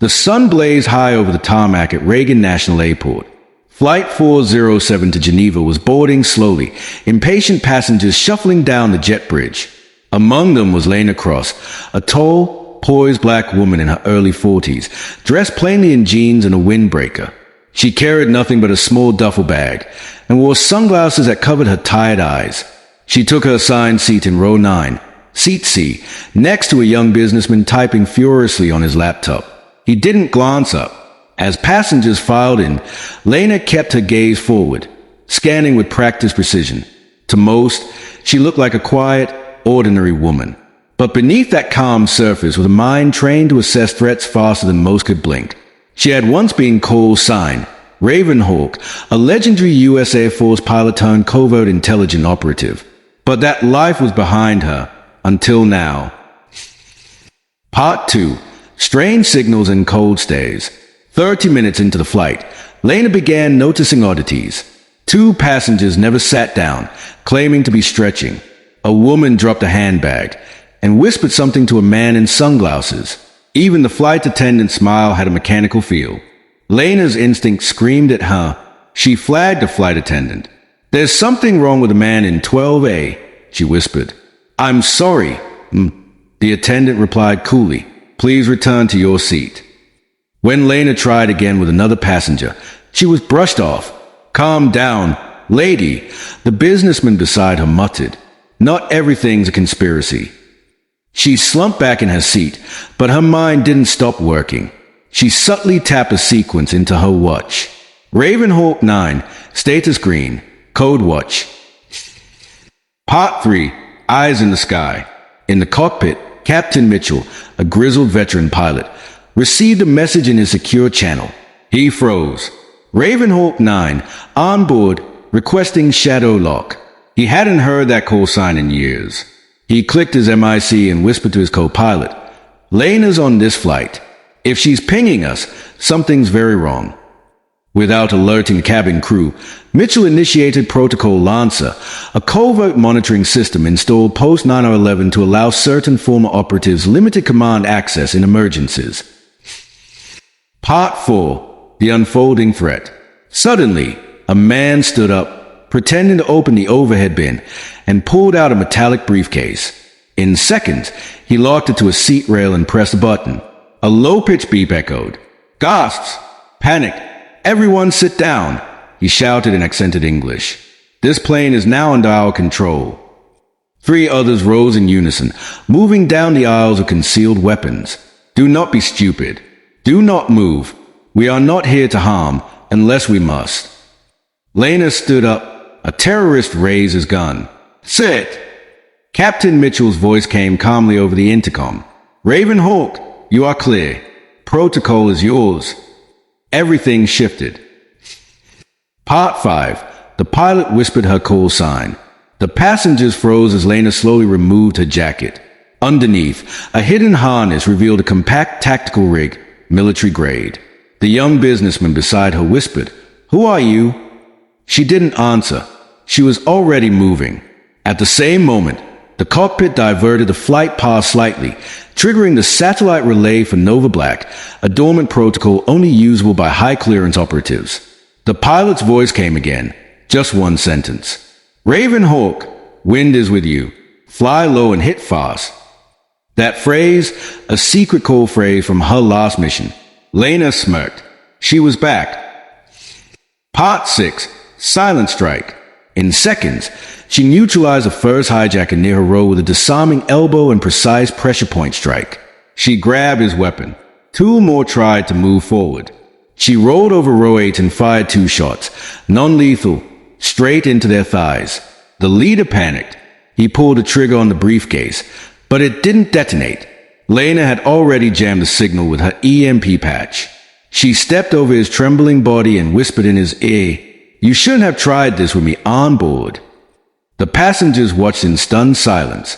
The sun blazed high over the tarmac at Reagan National Airport. Flight 407 to Geneva was boarding slowly, impatient passengers shuffling down the jet bridge. Among them was Lena Cross, a tall, poised black woman in her early 40s, dressed plainly in jeans and a windbreaker. She carried nothing but a small duffel bag and wore sunglasses that covered her tired eyes. She took her assigned seat in row 9, seat C, next to a young businessman typing furiously on his laptop. He didn't glance up. As passengers filed in, Lena kept her gaze forward, scanning with practiced precision. To most, she looked like a quiet, ordinary woman. But beneath that calm surface was a mind trained to assess threats faster than most could blink. She had once been call sign Ravenhawk, a legendary U.S. Air Force pilot turned covert intelligence operative. But that life was behind her, until now. Part 2. Strange signals and cold stays. 30 minutes into the flight, Lena began noticing oddities. 2 passengers never sat down, claiming to be stretching. A woman dropped a handbag and whispered something to a man in sunglasses. Even the flight attendant's smile had a mechanical feel. Lena's instinct screamed at her. She flagged the flight attendant. "There's something wrong with the man in 12A, she whispered. "I'm sorry," the attendant replied coolly. "Please return to your seat." When Lena tried again with another passenger, she was brushed off. "Calm down, lady," the businessman beside her muttered. "Not everything's a conspiracy." She slumped back in her seat, but her mind didn't stop working. She subtly tapped a sequence into her watch. Ravenhawk 9, status green, code watch. Part 3, eyes in the sky. In the cockpit, Captain Mitchell, a grizzled veteran pilot, received a message in his secure channel. He froze. Ravenhawk 9, on board, requesting shadow lock. He hadn't heard that call sign in years. He clicked his MIC and whispered to his co-pilot, "Lena's on this flight. If she's pinging us, something's very wrong." Without alerting the cabin crew, Mitchell initiated Protocol Lancer, a covert monitoring system installed post 9/11 to allow certain former operatives limited command access in emergencies. Part 4. The unfolding threat. Suddenly, a man stood up, pretending to open the overhead bin, and pulled out a metallic briefcase. In seconds, he locked it to a seat rail and pressed a button. A low-pitched beep echoed. "Gasps! Panic! Everyone sit down!" he shouted in accented English. "This plane is now under our control." 3 others rose in unison, moving down the aisles of concealed weapons. "Do not be stupid. Do not move. We are not here to harm, unless we must." Lena stood up. A terrorist raised his gun. "Sit!" Captain Mitchell's voice came calmly over the intercom. "Ravenhawk, you are clear. Protocol is yours." Everything shifted. Part 5. The pilot whispered her call sign. The passengers froze as Lena slowly removed her jacket. Underneath, a hidden harness revealed a compact tactical rig, military grade. The young businessman beside her whispered, "Who are you?" She didn't answer. She was already moving. At the same moment, the cockpit diverted the flight path slightly, triggering the satellite relay for Nova Black, a dormant protocol only usable by high-clearance operatives. The pilot's voice came again, just one sentence. "Ravenhawk, wind is with you. Fly low and hit fast." That phrase, a secret call phrase from her last mission. Lena smirked. She was back. Part 6. Silent strike. In seconds, she neutralized the first hijacker near her row with a disarming elbow and precise pressure point strike. She grabbed his weapon. 2 more tried to move forward. She rolled over row 8 and fired 2 shots, non-lethal, straight into their thighs. The leader panicked. He pulled the trigger on the briefcase, but it didn't detonate. Lena had already jammed the signal with her EMP patch. She stepped over his trembling body and whispered in his ear, "You shouldn't have tried this with me on board." The passengers watched in stunned silence.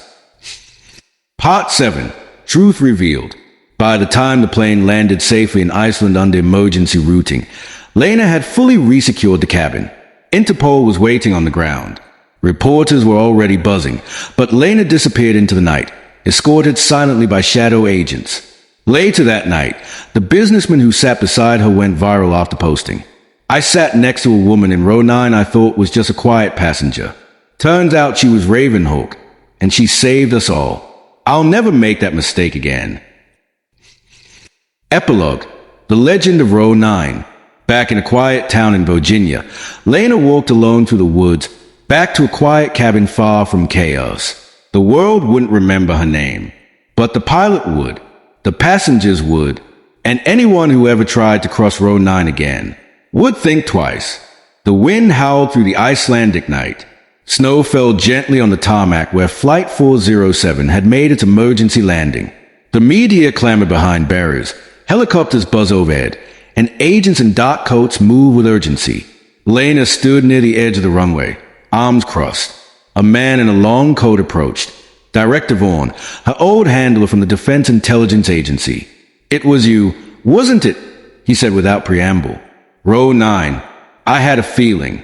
Part 7. Truth revealed. By the time the plane landed safely in Iceland under emergency routing, Lena had fully resecured the cabin. Interpol was waiting on the ground. Reporters were already buzzing, but Lena disappeared into the night, escorted silently by shadow agents. Later that night, the businessman who sat beside her went viral after posting. I sat next to a woman in row 9 I thought was just a quiet passenger. Turns out she was Ravenhawk, and she saved us all. I'll never make that mistake again. Epilogue: The Legend of Row 9. Back in a quiet town in Virginia, Lena walked alone through the woods, back to a quiet cabin far from chaos. The world wouldn't remember her name, but the pilot would, the passengers would, and anyone who ever tried to cross Row 9 again would think twice. The wind howled through the Icelandic night. Snow fell gently on the tarmac where Flight 407 had made its emergency landing. The media clamored behind barriers, helicopters buzzed overhead, and agents in dark coats moved with urgency. Lena stood near the edge of the runway, arms crossed. A man in a long coat approached. Director Vaughn, her old handler from the Defense Intelligence Agency. "It was you, wasn't it?" he said without preamble. "Row 9. I had a feeling."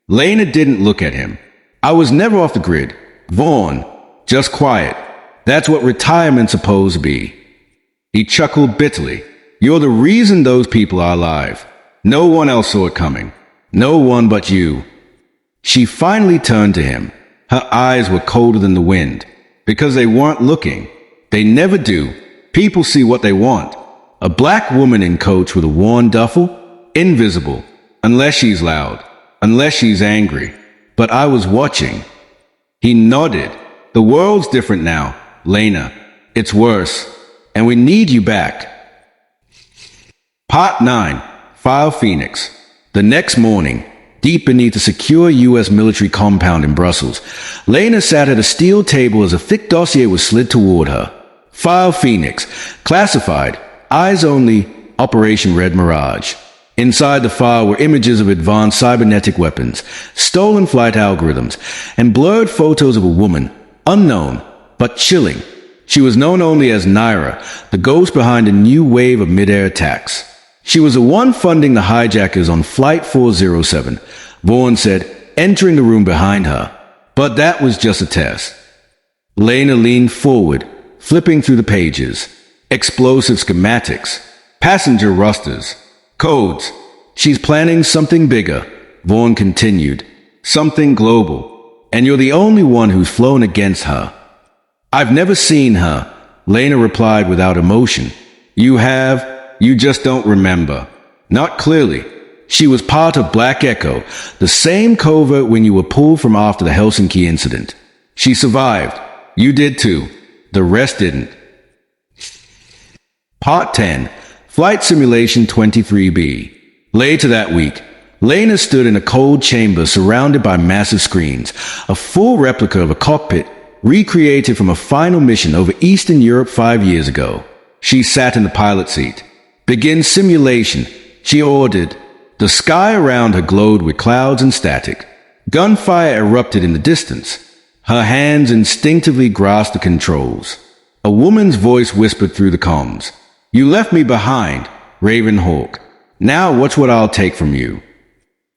Lena didn't look at him. "I was never off the grid. Vaughn, just quiet. That's what retirement's supposed to be." He chuckled bitterly. "You're the reason those people are alive. No one else saw it coming. No one but you." She finally turned to him. Her eyes were colder than the wind. Because they weren't looking. They never do. People see what they want. A black woman in coats with a worn duffel? Invisible. Unless she's loud. Unless she's angry. But I was watching. He nodded. "The world's different now, Lena. It's worse. And we need you back." Part 9. File Phoenix. The next morning, deep beneath a secure U.S. military compound in Brussels, Lena sat at a steel table as a thick dossier was slid toward her. File Phoenix. Classified. Eyes only. Operation Red Mirage. Inside the file were images of advanced cybernetic weapons, stolen flight algorithms, and blurred photos of a woman, unknown, but chilling. She was known only as Naira, the ghost behind a new wave of mid-air attacks. She was the one funding the hijackers on Flight 407, Vaughn said, entering the room behind her. But that was just a test. Lena leaned forward, flipping through the pages. Explosive schematics, passenger rosters, codes. She's planning something bigger, Vaughn continued. Something global. And you're the only one who's flown against her. "I've never seen her," Lena replied without emotion. "You have. You just don't remember." "Not clearly. She was part of Black Echo, the same covert when you were pulled from after the Helsinki incident. She survived. You did too. The rest didn't." Part 10. Flight Simulation 23B. Later that week, Lena stood in a cold chamber surrounded by massive screens, a full replica of a cockpit recreated from a final mission over Eastern Europe 5 years ago. She sat in the pilot seat. "Begin simulation," she ordered. The sky around her glowed with clouds and static. Gunfire erupted in the distance. Her hands instinctively grasped the controls. A woman's voice whispered through the comms. "You left me behind, Ravenhawk. Now watch what I'll take from you."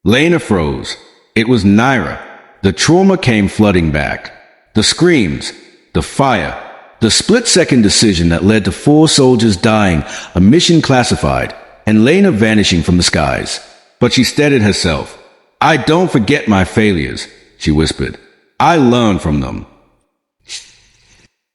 Lena froze. It was Naira. The trauma came flooding back. The screams, the fire, the split-second decision that led to 4 soldiers dying, a mission classified, and Lena vanishing from the skies. But she steadied herself. "I don't forget my failures," she whispered. "I learn from them."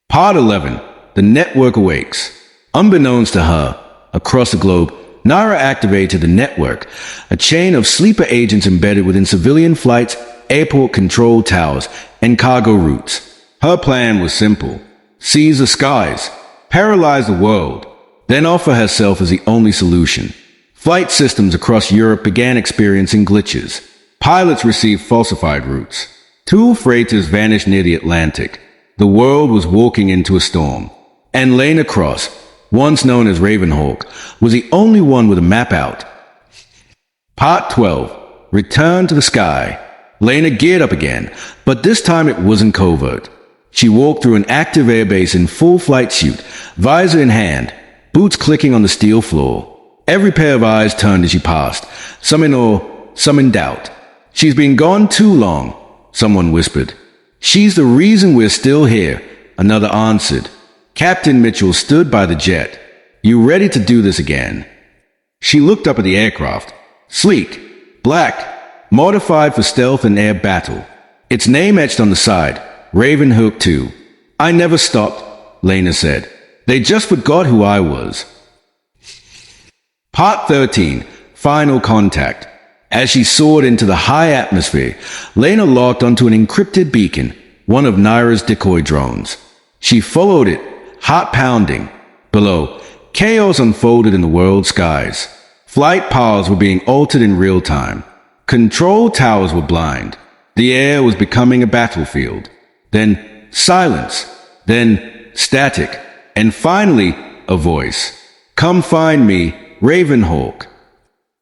Part 11. The network awakes. Unbeknownst to her, across the globe, Naira activated the network, a chain of sleeper agents embedded within civilian flights, airport control towers, and cargo routes. Her plan was simple. Seize the skies, paralyze the world, then offer herself as the only solution. Flight systems across Europe began experiencing glitches. Pilots received falsified routes. 2 freighters vanished near the Atlantic. The world was walking into a storm. And Lena Cross, once known as Ravenhawk, was the only one with a map out. Part 12. Return to the sky. Lena geared up again, but this time it wasn't covert. She walked through an active airbase in full flight suit, visor in hand, boots clicking on the steel floor. Every pair of eyes turned as she passed, some in awe, some in doubt. "She's been gone too long," someone whispered. "She's the reason we're still here," another answered. Captain Mitchell stood by the jet. "You ready to do this again?" She looked up at the aircraft. Sleek, black, modified for stealth and air battle. Its name etched on the side, Ravenhawk 2. "I never stopped," Lena said. "They just forgot who I was." Part 13. Final Contact. As she soared into the high atmosphere, Lena locked onto an encrypted beacon, one of Naira's decoy drones. She followed it, heart pounding. Below, chaos unfolded in the world's skies. Flight paths were being altered in real time. Control towers were blind. The air was becoming a battlefield. Then silence. Then static. And finally, a voice. "Come find me, Ravenhawk."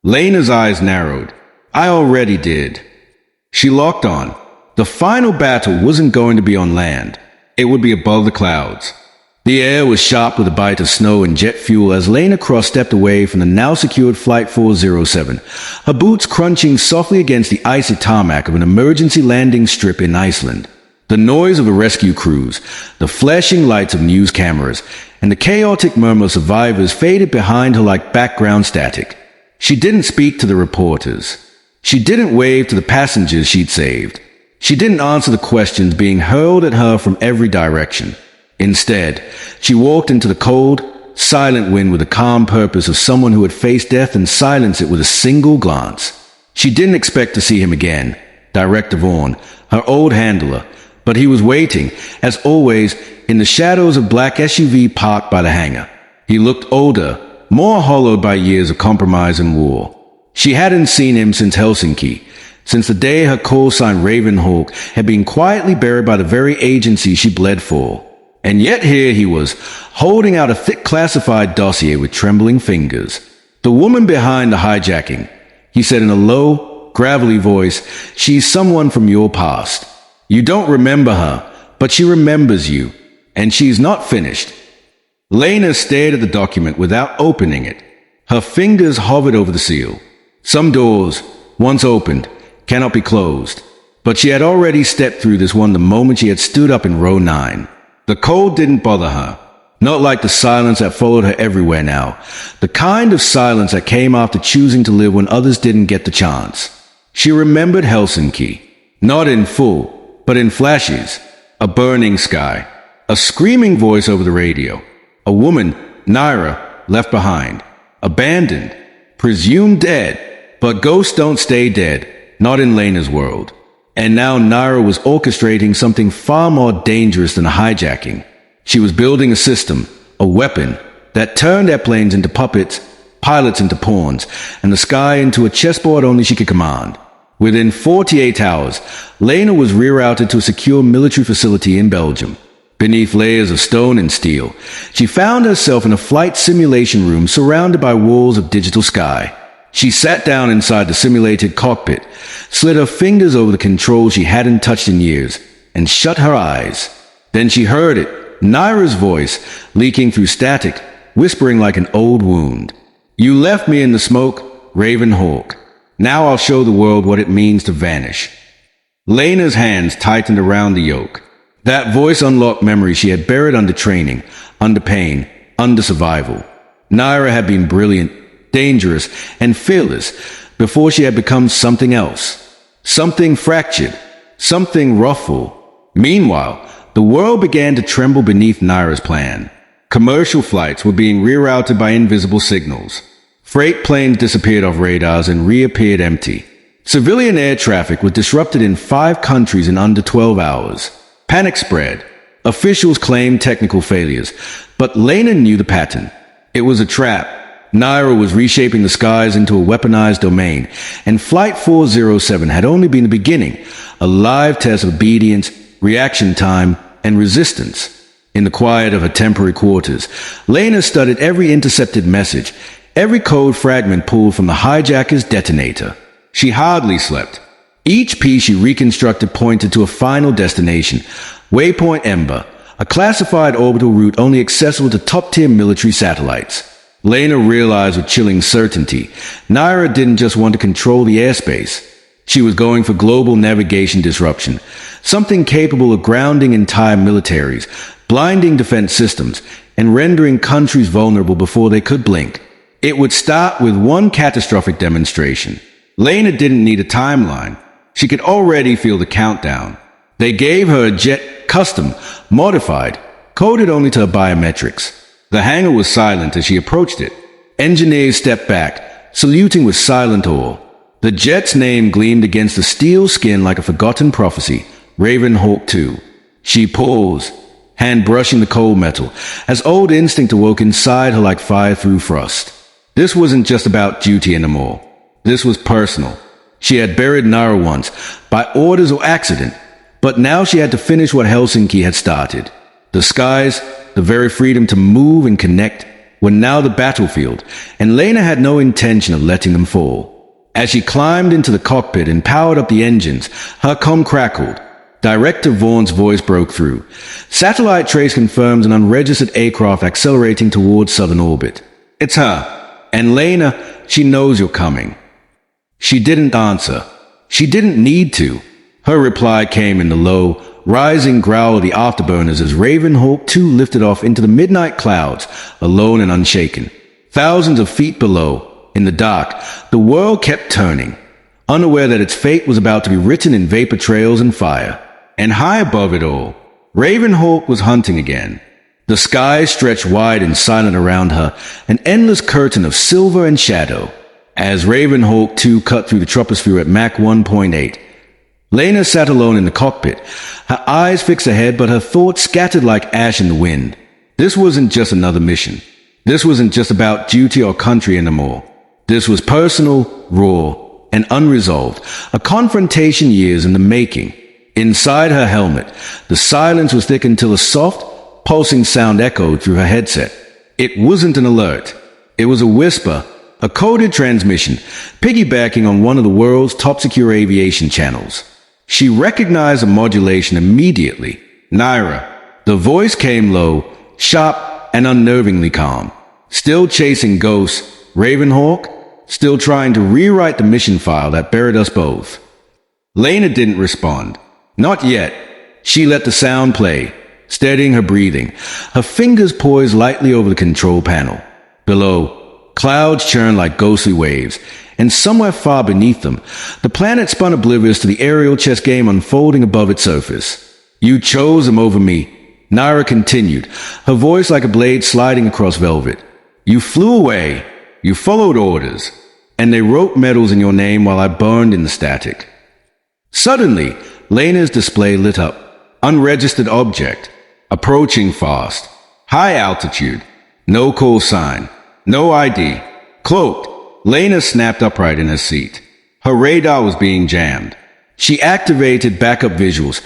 Lena's eyes narrowed. "I already did." She locked on. The final battle wasn't going to be on land. It would be above the clouds. The air was sharp with a bite of snow and jet fuel as Lena Cross stepped away from the now-secured Flight 407, her boots crunching softly against the icy tarmac of an emergency landing strip in Iceland. The noise of the rescue crews, the flashing lights of news cameras, and the chaotic murmur of survivors faded behind her like background static. She didn't speak to the reporters. She didn't wave to the passengers she'd saved. She didn't answer the questions being hurled at her from every direction. Instead, she walked into the cold, silent wind with the calm purpose of someone who had faced death and silenced it with a single glance. She didn't expect to see him again, Director Vaughn, her old handler, but he was waiting, as always, in the shadows of black SUV parked by the hangar. He looked older, more hollowed by years of compromise and war. She hadn't seen him since Helsinki, since the day her call sign Ravenhawk had been quietly buried by the very agency she bled for. And yet here he was, holding out a thick classified dossier with trembling fingers. "The woman behind the hijacking," he said in a low, gravelly voice. "She's someone from your past. You don't remember her, but she remembers you. And she's not finished." Lena stared at the document without opening it. Her fingers hovered over the seal. Some doors, once opened, cannot be closed. But she had already stepped through this one the moment she had stood up in row 9. The cold didn't bother her. Not like the silence that followed her everywhere now. The kind of silence that came after choosing to live when others didn't get the chance. She remembered Helsinki. Not in full, but in flashes. A burning sky. A screaming voice over the radio. A woman, Naira, left behind. Abandoned. Presumed dead. But ghosts don't stay dead. Not in Lena's world. And now Naira was orchestrating something far more dangerous than a hijacking. She was building a system, a weapon, that turned airplanes into puppets, pilots into pawns, and the sky into a chessboard only she could command. Within 48 hours, Lena was rerouted to a secure military facility in Belgium. Beneath layers of stone and steel, she found herself in a flight simulation room surrounded by walls of digital sky. She sat down inside the simulated cockpit, slid her fingers over the controls she hadn't touched in years, and shut her eyes. Then she heard it, Naira's voice, leaking through static, whispering like an old wound. "You left me in the smoke, Ravenhawk. Now I'll show the world what it means to vanish." Lena's hands tightened around the yoke. That voice unlocked memories she had buried under training, under pain, under survival. Naira had been brilliant, dangerous, and fearless before she had become something else. Something fractured, something wrathful. Meanwhile, the world began to tremble beneath Naira's plan. Commercial flights were being rerouted by invisible signals. Freight planes disappeared off radars and reappeared empty. Civilian air traffic was disrupted in 5 countries in under 12 hours. Panic spread. Officials claimed technical failures, but Lena knew the pattern. It was a trap. Naira was reshaping the skies into a weaponized domain, and Flight 407 had only been the beginning, a live test of obedience, reaction time, and resistance. In the quiet of her temporary quarters, Lena studied every intercepted message, every code fragment pulled from the hijacker's detonator. She hardly slept. Each piece she reconstructed pointed to a final destination, Waypoint Ember, a classified orbital route only accessible to top-tier military satellites. Lena realized with chilling certainty, Naira didn't just want to control the airspace. She was going for global navigation disruption, something capable of grounding entire militaries, blinding defense systems, and rendering countries vulnerable before they could blink. It would start with one catastrophic demonstration. Lena didn't need a timeline. She could already feel the countdown. They gave her a jet, custom, modified, coded only to her biometrics. The hangar was silent as she approached it. Engineers stepped back, saluting with silent awe. The jet's name gleamed against the steel skin like a forgotten prophecy, Ravenhawk 2. She paused, hand brushing the cold metal, as old instinct awoke inside her like fire through frost. This wasn't just about duty anymore. This was personal. She had buried Nara once, by orders or accident, but now she had to finish what Helsinki had started. The skies, the very freedom to move and connect, were now the battlefield, and Lena had no intention of letting them fall. As she climbed into the cockpit and powered up the engines, her comm crackled. Director Vaughn's voice broke through. Satellite trace confirms an unregistered aircraft accelerating towards southern orbit. It's her. And Lena, she knows you're coming. She didn't answer. She didn't need to. Her reply came in the low, rising growl of the afterburners as Ravenhawk 2 lifted off into the midnight clouds, alone and unshaken. Thousands of feet below, in the dark, the world kept turning, unaware that its fate was about to be written in vapor trails and fire. And high above it all, Ravenhawk was hunting again. The sky stretched wide and silent around her, an endless curtain of silver and shadow. As Ravenhawk 2 cut through the troposphere at Mach 1.8, Lena sat alone in the cockpit, her eyes fixed ahead but her thoughts scattered like ash in the wind. This wasn't just another mission. This wasn't just about duty or country anymore. This was personal, raw, and unresolved, a confrontation years in the making. Inside her helmet, the silence was thick until a soft, pulsing sound echoed through her headset. It wasn't an alert. It was a whisper, a coded transmission, piggybacking on one of the world's top secure aviation channels. She recognized the modulation immediately. Naira. The voice came low, sharp, and unnervingly calm. Still chasing ghosts, Ravenhawk? Still trying to rewrite the mission file that buried us both. Lena didn't respond. Not yet. She let the sound play, steadying her breathing, her fingers poised lightly over the control panel. Below, clouds churned like ghostly waves, and somewhere far beneath them, the planet spun oblivious to the aerial chess game unfolding above its surface. You chose them over me, Naira continued, her voice like a blade sliding across velvet. You flew away, you followed orders, and they wrote medals in your name while I burned in the static. Suddenly, Lena's display lit up. Unregistered object. Approaching fast. High altitude. No call sign. No ID. Cloaked. Lena snapped upright in her seat. Her radar was being jammed. She activated backup visuals,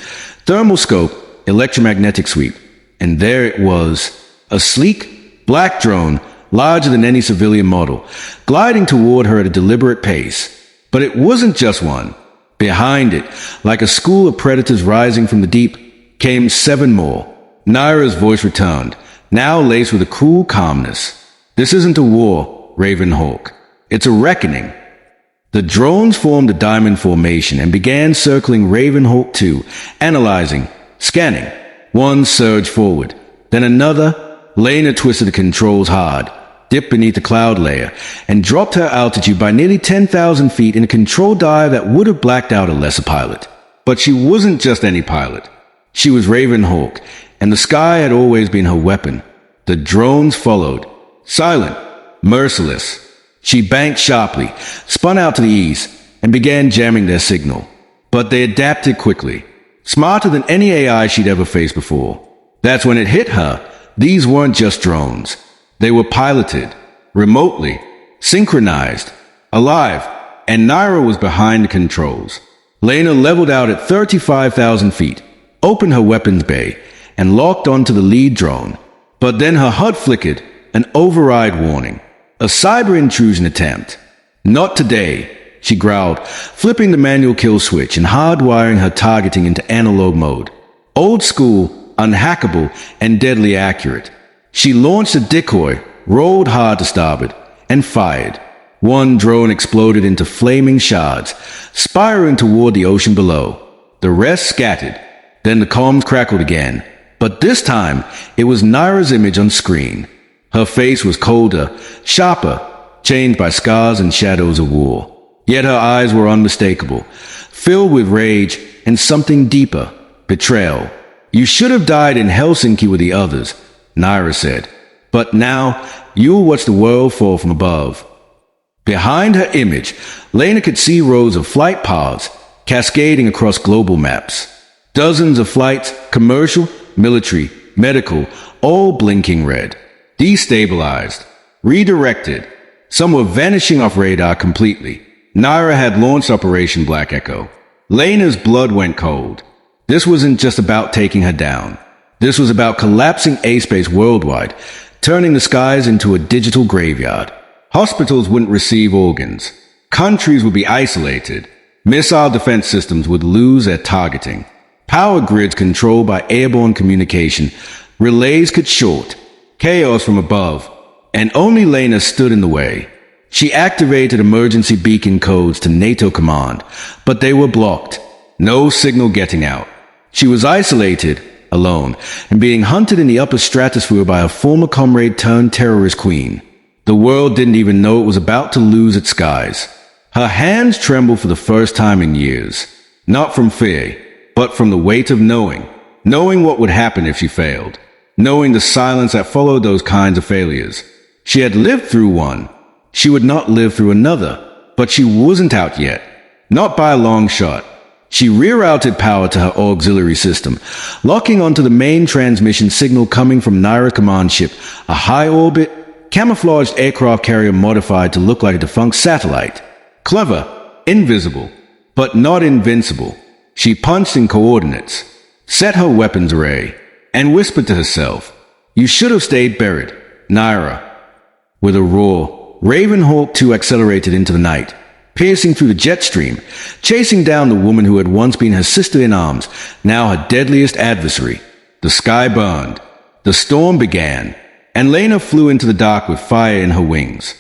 thermal scope, electromagnetic sweep, and there it was. A sleek, black drone, larger than any civilian model, gliding toward her at a deliberate pace. But it wasn't just one. Behind it, like a school of predators rising from the deep, came 7 more. Naira's voice returned, now laced with a cool calmness. This isn't a war, Ravenhawk. It's a reckoning. The drones formed a diamond formation and began circling Ravenhawk 2, analyzing, scanning. One surged forward, then another. Lena twisted the controls hard, dipped beneath the cloud layer, and dropped her altitude by nearly 10,000 feet in a control dive that would have blacked out a lesser pilot. But she wasn't just any pilot. She was Ravenhawk, and the sky had always been her weapon. The drones followed, silent, merciless. She banked sharply, spun out to the east, and began jamming their signal. But they adapted quickly, smarter than any AI she'd ever faced before. That's when it hit her. These weren't just drones. They were piloted, remotely, synchronized, alive, and Naira was behind the controls. Lena leveled out at 35,000 feet, opened her weapons bay, and locked onto the lead drone. But then her HUD flickered, an override warning. A cyber intrusion attempt. Not today, she growled, flipping the manual kill switch and hardwiring her targeting into analog mode. Old school, unhackable, and deadly accurate. She launched a decoy, rolled hard to starboard, and fired. One drone exploded into flaming shards, spiraling toward the ocean below. The rest scattered. Then the comms crackled again, But this time, it was Naira's image on screen. Her face was colder, sharper, changed by scars and shadows of war. Yet her eyes were unmistakable, filled with rage and something deeper, betrayal. "You should have died in Helsinki with the others," Naira said. "But now, you'll watch the world fall from above." Behind her image, Lena could see rows of flight paths cascading across global maps. Dozens of flights, commercial, military, medical, all blinking red. Destabilized, redirected. Some were vanishing off radar completely. Naira had launched Operation Black Echo. Lena's blood went cold. This wasn't just about taking her down. This was about collapsing A-space worldwide, turning the skies into a digital graveyard. Hospitals wouldn't receive organs. Countries would be isolated. Missile defense systems would lose their targeting. Power grids controlled by airborne communication. Relays could short. Chaos from above. And only Lena stood in the way. She activated emergency beacon codes to NATO command, but they were blocked. No signal getting out. She was isolated, alone, and being hunted in the upper stratosphere by a former comrade turned terrorist queen. The world didn't even know it was about to lose its skies. Her hands trembled for the first time in years. Not from fear, but from the weight of knowing. Knowing what would happen if she failed. Knowing the silence that followed those kinds of failures. She had lived through one. She would not live through another. But she wasn't out yet. Not by a long shot. She rerouted power to her auxiliary system, locking onto the main transmission signal coming from Naira command ship, a high-orbit, camouflaged aircraft carrier modified to look like a defunct satellite. Clever, invisible, but not invincible. She punched in coordinates, set her weapons array, and whispered to herself, "You should have stayed buried, Naira." With a roar, Ravenhawk 2 accelerated into the night, piercing through the jet stream, chasing down the woman who had once been her sister-in-arms, now her deadliest adversary. The sky burned. The storm began, and Lena flew into the dark with fire in her wings.